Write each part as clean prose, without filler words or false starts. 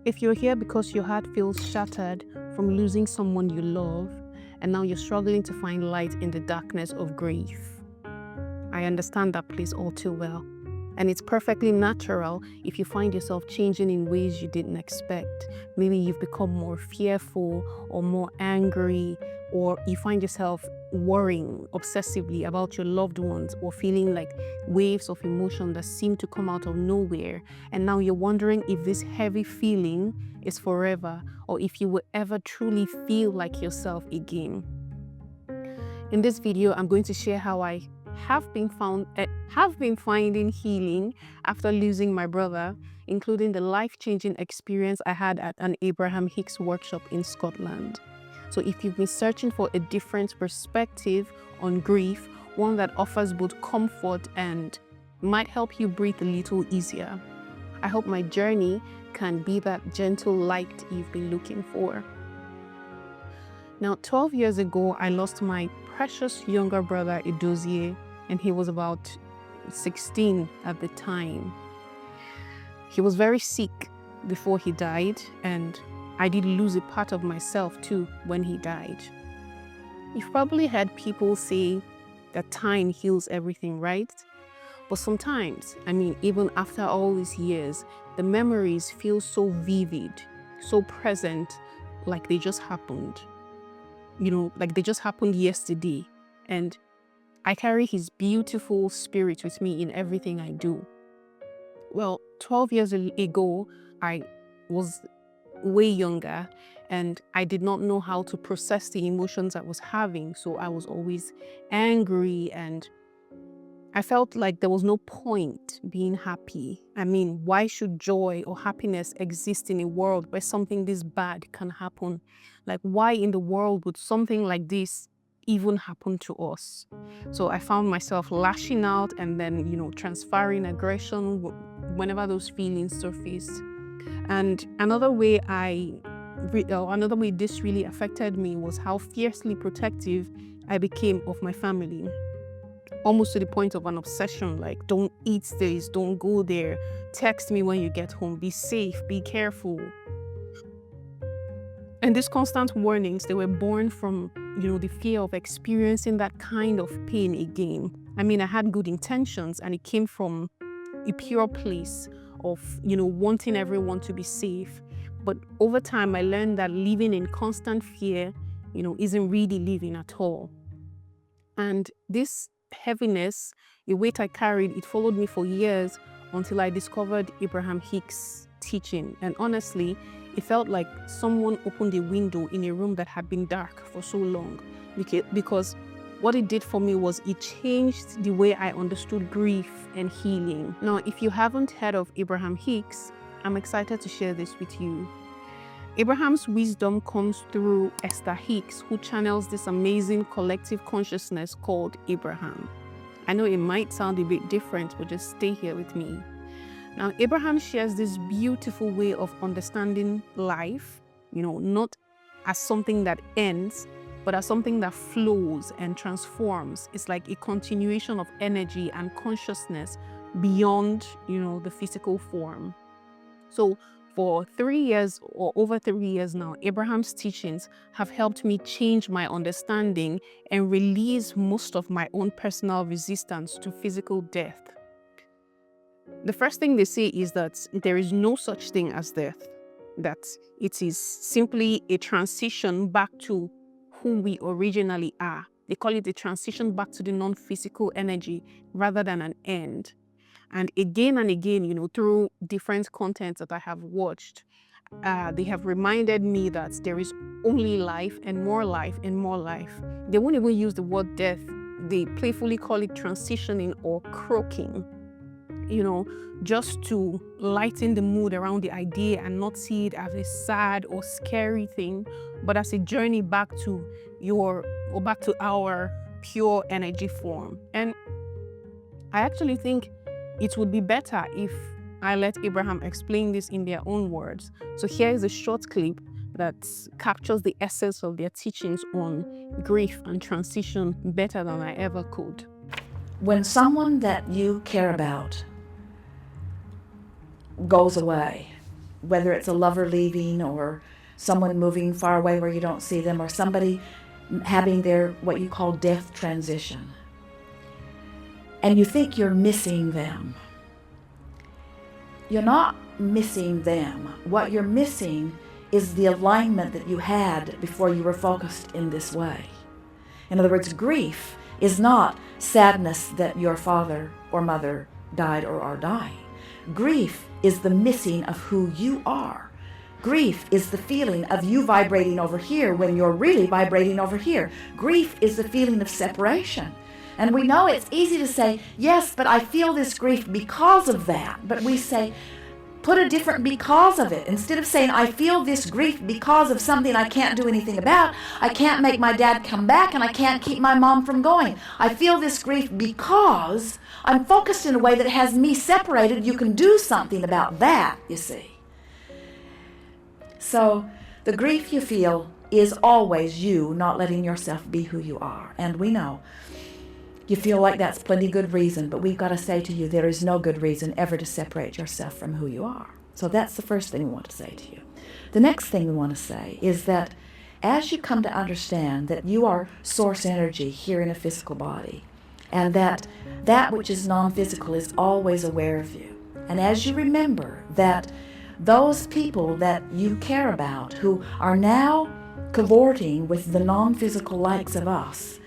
If you're here because your heart feels shattered from losing someone you love, and now you're struggling to find light in the darkness of grief, I understand that place all too well. And it's perfectly natural if you find yourself changing in ways you didn't expect. Maybe you've become more fearful or more angry, or you find yourself worrying obsessively about your loved ones, or feeling like waves of emotion that seem to come out of nowhere. And now you're wondering if this heavy feeling is forever, or if you will ever truly feel like yourself again. In this video, I'm going to share how I have been finding healing after losing my brother, including the life-changing experience I had at an Abraham Hicks workshop in Scotland. So if you've been searching for a different perspective on grief, one that offers both comfort and might help you breathe a little easier, I hope my journey can be that gentle light you've been looking for. Now, 12 years ago, I lost my precious younger brother, Edozie, and he was about 16 at the time. He was very sick before he died, and I did lose a part of myself too when he died. You've probably heard people say that time heals everything, right? But sometimes, even after all these years, the memories feel so vivid, so present, like they just happened. Like they just happened yesterday. And I carry his beautiful spirit with me in everything I do. Well, 12 years ago, I was way younger and I did not know how to process the emotions I was having. So I was always angry and I felt like there was no point being happy. Why should joy or happiness exist in a world where something this bad can happen? Like, why in the world would something like this even happen to us? So I found myself lashing out and then, transferring aggression whenever those feelings surfaced. And another way this really affected me was how fiercely protective I became of my family. Almost to the point of an obsession, like, don't eat this, don't go there, text me when you get home, be safe, be careful. And these constant warnings, they were born from, the fear of experiencing that kind of pain again. I had good intentions and it came from a pure place of, wanting everyone to be safe. But over time, I learned that living in constant fear, isn't really living at all. And this heaviness, the weight I carried, it followed me for years until I discovered Abraham Hicks' teaching. And honestly, it felt like someone opened a window in a room that had been dark for so long. Because what it did for me was it changed the way I understood grief and healing. Now, if you haven't heard of Abraham Hicks, I'm excited to share this with you. Abraham's wisdom comes through Esther Hicks, who channels this amazing collective consciousness called Abraham. I know it might sound a bit different, but just stay here with me. Now, Abraham shares this beautiful way of understanding life, not as something that ends, but as something that flows and transforms. It's like a continuation of energy and consciousness beyond, the physical form. So for 3 years or over 3 years now, Abraham's teachings have helped me change my understanding and release most of my own personal resistance to physical death. The first thing they say is that there is no such thing as death, that it is simply a transition back to who we originally are. They call it a transition back to the non-physical energy rather than an end. And again, through different content that I have watched, they have reminded me that there is only life and more life and more life. They won't even use the word death. They playfully call it transitioning or croaking, just to lighten the mood around the idea and not see it as a sad or scary thing, but as a journey back to our pure energy form. And I actually think it would be better if I let Abraham explain this in their own words. So here is a short clip that captures the essence of their teachings on grief and transition better than I ever could. When someone that you care about goes away, whether it's a lover leaving or someone moving far away where you don't see them, or somebody having their what you call death transition, and you think you're missing them. You're not missing them. What you're missing is the alignment that you had before you were focused in this way. In other words, grief is not sadness that your father or mother died or are dying. Grief is the missing of who you are. Grief is the feeling of you vibrating over here when you're really vibrating over here. Grief is the feeling of separation. And we know it's easy to say, yes, but I feel this grief because of that. But we say, put a different because of it. Instead of saying, I feel this grief because of something I can't do anything about. I can't make my dad come back and I can't keep my mom from going. I feel this grief because I'm focused in a way that has me separated. You can do something about that, you see. So the grief you feel is always you not letting yourself be who you are. And we know you feel like that's plenty good reason, but we've got to say to you, there is no good reason ever to separate yourself from who you are. So that's the first thing we want to say to you. The next thing we want to say is that as you come to understand that you are source energy here in a physical body, and that that which is non-physical is always aware of you, and as you remember that those people that you care about who are now cavorting with the non-physical likes of us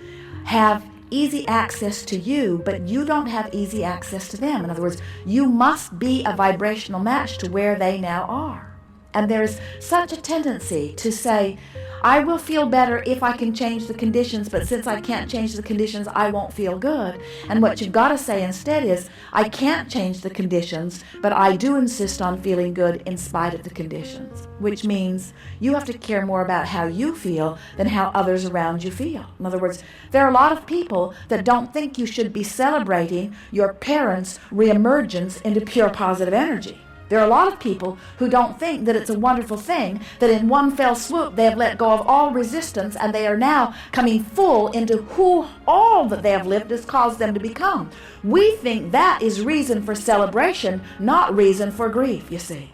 have easy access to you, but you don't have easy access to them. In other words, you must be a vibrational match to where they now are. And there's such a tendency to say, I will feel better if I can change the conditions, but since I can't change the conditions, I won't feel good. And what you've got to say instead is, I can't change the conditions, but I do insist on feeling good in spite of the conditions, which means you have to care more about how you feel than how others around you feel. In other words, there are a lot of people that don't think you should be celebrating your parents' reemergence into pure positive energy. There are a lot of people who don't think that it's a wonderful thing that in one fell swoop they have let go of all resistance and they are now coming full into who all that they have lived has caused them to become. We think that is reason for celebration, not reason for grief, you see.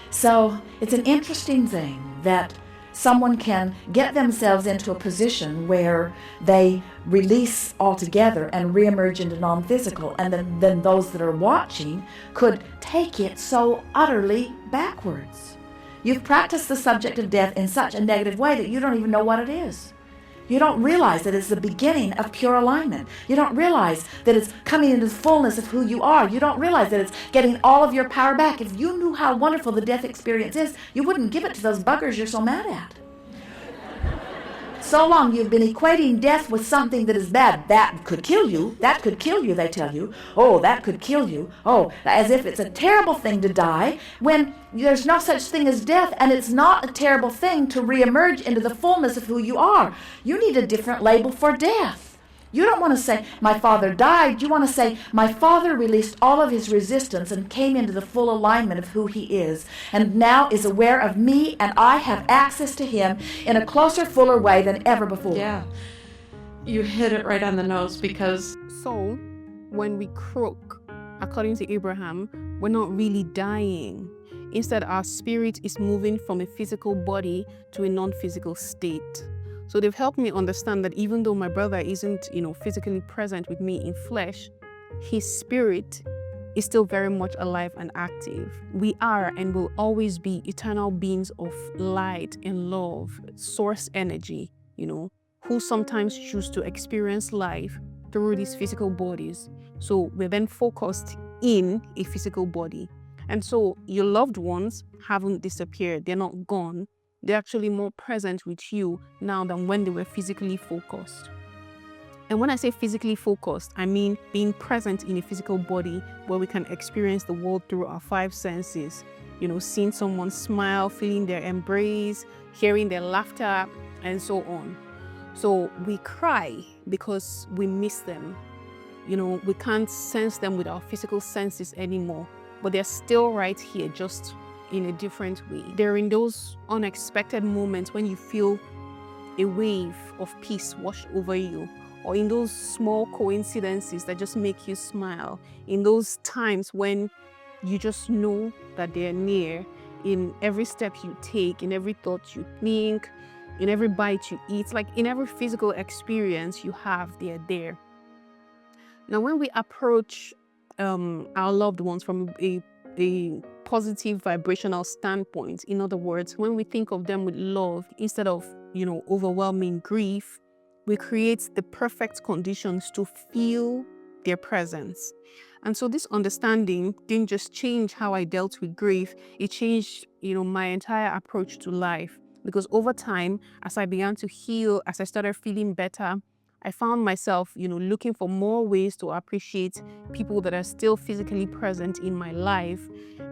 So it's an interesting thing that someone can get themselves into a position where they release altogether and reemerge into non-physical, and then those that are watching could take it so utterly backwards. You've practiced the subject of death in such a negative way that you don't even know what it is. You don't realize that it's the beginning of pure alignment. You don't realize that it's coming into the fullness of who you are. You don't realize that it's getting all of your power back. If you knew how wonderful the death experience is, you wouldn't give it to those buggers you're so mad at. So long you've been equating death with something that is bad. That could kill you. That could kill you, they tell you. Oh, that could kill you. Oh, as if it's a terrible thing to die, when there's no such thing as death, and it's not a terrible thing to reemerge into the fullness of who you are. You need a different label for death. You don't want to say, my father died. You want to say, my father released all of his resistance and came into the full alignment of who he is, and now is aware of me, and I have access to him in a closer, fuller way than ever before. Yeah, you hit it right on the nose, because So, when we croak, according to Abraham, we're not really dying. Instead, our spirit is moving from a physical body to a non-physical state. So they've helped me understand that even though my brother isn't, physically present with me in flesh, his spirit is still very much alive and active. We are and will always be eternal beings of light and love, source energy, who sometimes choose to experience life through these physical bodies. So we're then focused in a physical body. And so your loved ones haven't disappeared. They're not gone. They're actually more present with you now than when they were physically focused. And when I say physically focused, I mean being present in a physical body where we can experience the world through our five senses. Seeing someone smile, feeling their embrace, hearing their laughter, and so on. So we cry because we miss them. We can't sense them with our physical senses anymore, but they're still right here, just in a different way. They're in those unexpected moments when you feel a wave of peace wash over you, or in those small coincidences that just make you smile, in those times when You just know that they're near in every step you take, in every thought you think, in every bite you eat, like in every physical experience you have, they're there. Now, when we approach our loved ones from a positive vibrational standpoint, in other words, when we think of them with love instead of, overwhelming grief, we create the perfect conditions to feel their presence. And so this understanding didn't just change how I dealt with grief, it changed, my entire approach to life. Because over time, as I began to heal, as I started feeling better, I found myself, looking for more ways to appreciate people that are still physically present in my life.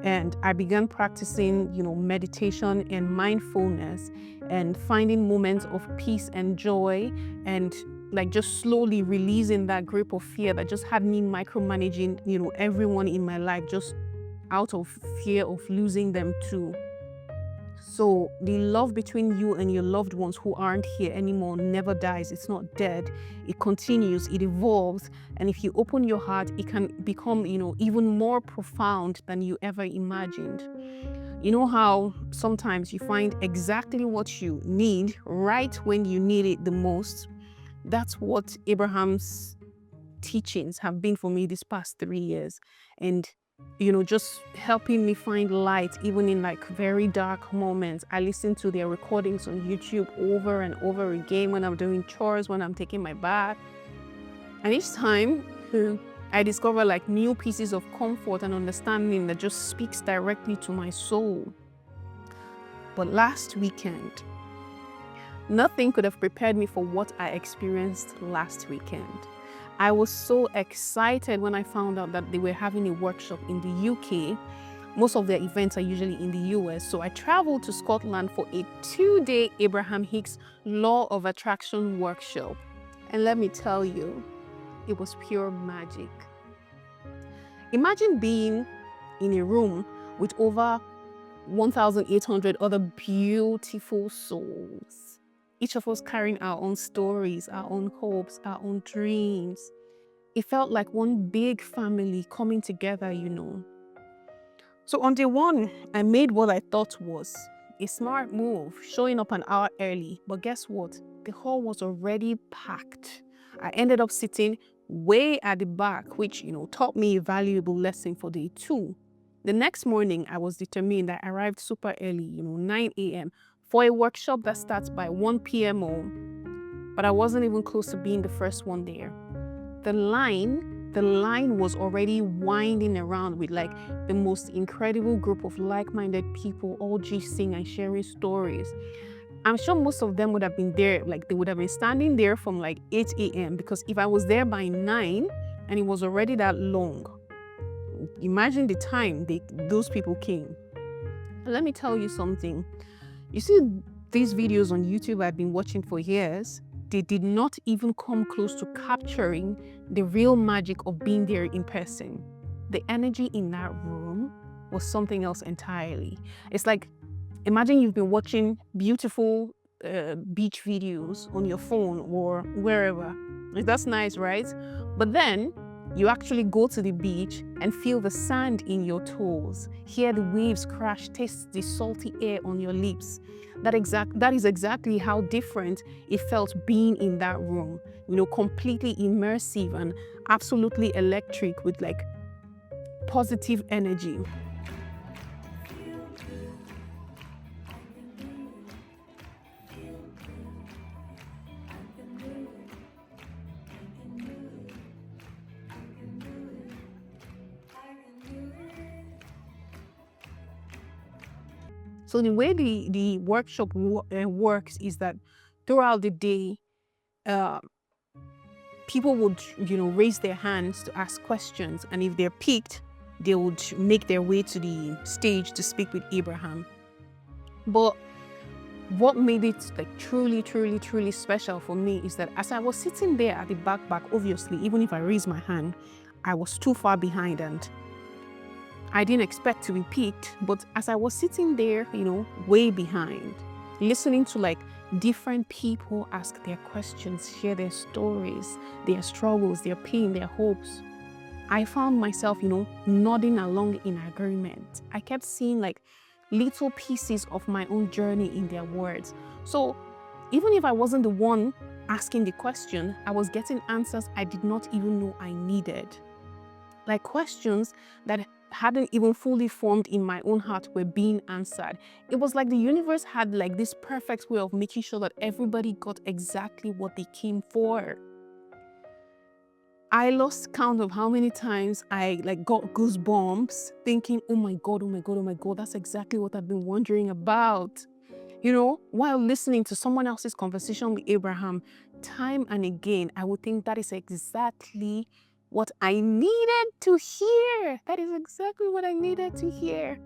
And I began practicing, meditation and mindfulness and finding moments of peace and joy, and like just slowly releasing that grip of fear that just had me micromanaging, everyone in my life, just out of fear of losing them too. So the love between you and your loved ones who aren't here anymore never dies. It's not dead. It continues, it evolves. And if you open your heart, it can become, even more profound than you ever imagined. You know how sometimes you find exactly what you need right when you need it the most? That's what Abraham's teachings have been for me this past 3 years. And just helping me find light even in like very dark moments. I listen to their recordings on YouTube over and over again when I'm doing chores, when I'm taking my bath. And each time I discover like new pieces of comfort and understanding that just speaks directly to my soul. But last weekend, nothing could have prepared me for what I experienced last weekend. I was so excited when I found out that they were having a workshop in the UK. Most of their events are usually in the US. So I traveled to Scotland for a 2-day Abraham Hicks Law of Attraction workshop. And let me tell you, it was pure magic. Imagine being in a room with over 1,800 other beautiful souls. Each of us carrying our own stories, our own hopes, our own dreams. It felt like one big family coming together, So on day one, I made what I thought was a smart move, showing up an hour early. But guess what? The hall was already packed. I ended up sitting way at the back, which, taught me a valuable lesson for day two. The next morning, I was determined. I arrived super early, 9 a.m. for a workshop that starts by 1 p.m. But I wasn't even close to being the first one there. The line was already winding around with like the most incredible group of like-minded people, all gisting and sharing stories. I'm sure most of them would have been there, like they would have been standing there from like 8 a.m. because if I was there by 9 and it was already that long, imagine the time those people came. And let me tell you something. You see these videos on YouTube I've been watching for years? They did not even come close to capturing the real magic of being there in person. The energy in that room was something else entirely. It's like, imagine you've been watching beautiful beach videos on your phone or wherever. That's nice, right? But then you actually go to the beach and feel the sand in your toes, hear the waves crash, taste the salty air on your lips. That is exactly how different it felt being in that room, completely immersive and absolutely electric with like positive energy. So the way the workshop works is that throughout the day, people would, raise their hands to ask questions. And if they're picked, they would make their way to the stage to speak with Abraham. But what made it like truly, truly, truly special for me is that as I was sitting there at the back, obviously, even if I raised my hand, I was too far behind and I didn't expect to be picked. But as I was sitting there, way behind, listening to like different people ask their questions, share their stories, their struggles, their pain, their hopes, I found myself, nodding along in agreement. I kept seeing like little pieces of my own journey in their words. So even if I wasn't the one asking the question, I was getting answers I did not even know I needed. Like questions that hadn't even fully formed in my own heart were being answered. It was like the universe had like this perfect way of making sure that everybody got exactly what they came for. I lost count of how many times I like got goosebumps thinking, oh my God, oh my God, oh my God, that's exactly what I've been wondering about. While listening to someone else's conversation with Abraham, time and again, I would think that is exactly what I needed to hear. That is exactly what I needed to hear.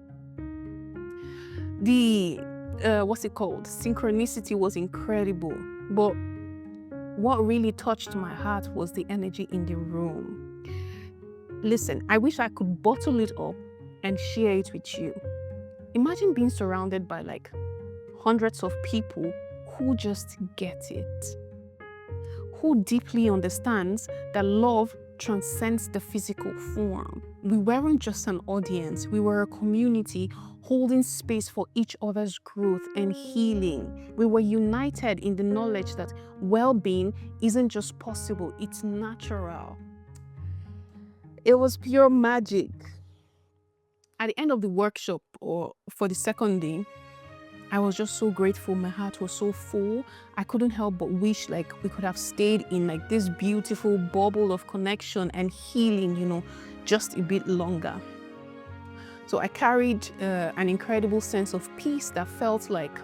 The, synchronicity was incredible. But what really touched my heart was the energy in the room. Listen, I wish I could bottle it up and share it with you. Imagine being surrounded by like hundreds of people who just get it, who deeply understands that love transcends the physical form. We weren't just an audience, we were a community holding space for each other's growth and healing. We were united in the knowledge that well-being isn't just possible, it's natural. It was pure magic. At the end of the workshop, or for the second day, I was just so grateful. My heart was so full. I couldn't help but wish like we could have stayed in like this beautiful bubble of connection and healing, just a bit longer. So I carried an incredible sense of peace that felt like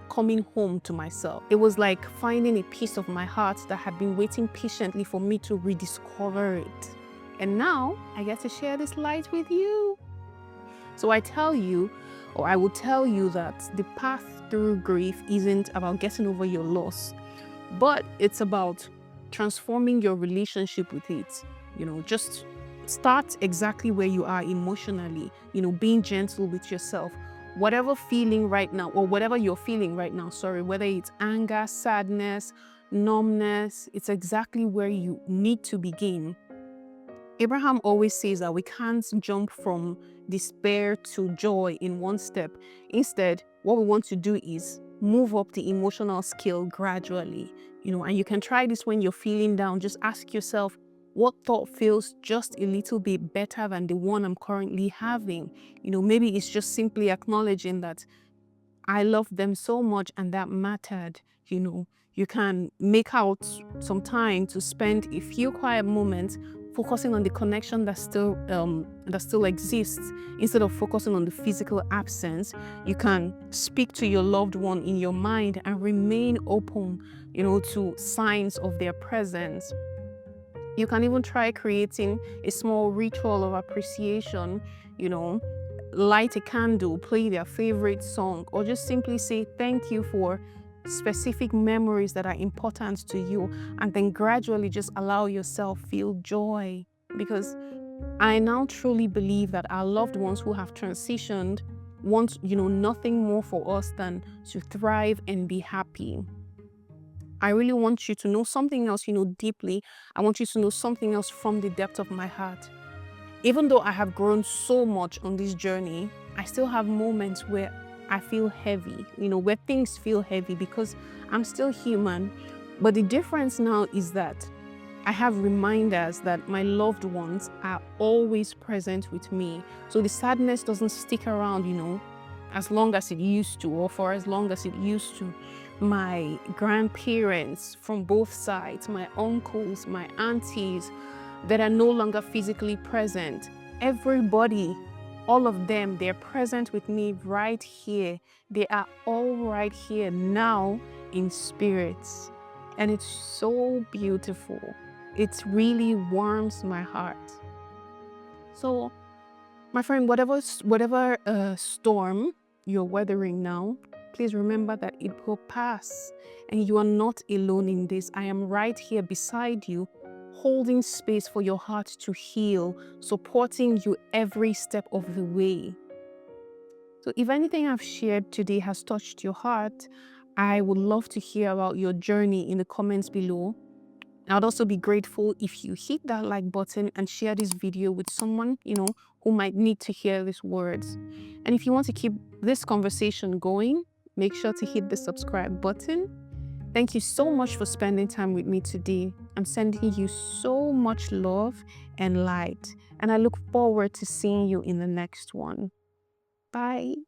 coming home to myself. It was like finding a piece of my heart that had been waiting patiently for me to rediscover it. And now I get to share this light with you. So I will tell you that the path through grief isn't about getting over your loss, but it's about transforming your relationship with it. Just start exactly where you are emotionally, being gentle with yourself. Whatever feeling right now, or whatever you're feeling right now, whether it's anger, sadness, numbness, it's exactly where you need to begin. Abraham always says that we can't jump from despair to joy in one step. Instead, what we want to do is move up the emotional scale gradually. And you can try this when you're feeling down. Just ask yourself, what thought feels just a little bit better than the one I'm currently having? Maybe it's just simply acknowledging that I loved them so much and that mattered. You can make out some time to spend a few quiet moments focusing on the connection that still exists instead of focusing on the physical absence. You can speak to your loved one in your mind and remain open, to signs of their presence. You can even try creating a small ritual of appreciation, light a candle, play their favorite song, or just simply say thank you for specific memories that are important to you, and then gradually just allow yourself feel joy. Because I now truly believe that our loved ones who have transitioned want, nothing more for us than to thrive and be happy. I really want you to know something else, deeply. I want you to know something else from the depth of my heart. Even though I have grown so much on this journey, I still have moments where I feel heavy, where things feel heavy, because I'm still human. But the difference now is that I have reminders that my loved ones are always present with me. So the sadness doesn't stick around, as long as it used to, or for as long as it used to. My grandparents from both sides, my uncles, my aunties that are no longer physically present, everybody, all of them, they're present with me right here. They are all right here now in spirits. And it's so beautiful. It really warms my heart. So, my friend, whatever storm you're weathering now, please remember that it will pass, and you are not alone in this. I am right here beside you, holding space for your heart to heal, supporting you every step of the way. So if anything I've shared today has touched your heart, I would love to hear about your journey in the comments below. I'd also be grateful if you hit that like button and share this video with someone, who might need to hear these words. And if you want to keep this conversation going, make sure to hit the subscribe button. Thank you so much for spending time with me today. I'm sending you so much love and light, and I look forward to seeing you in the next one. Bye.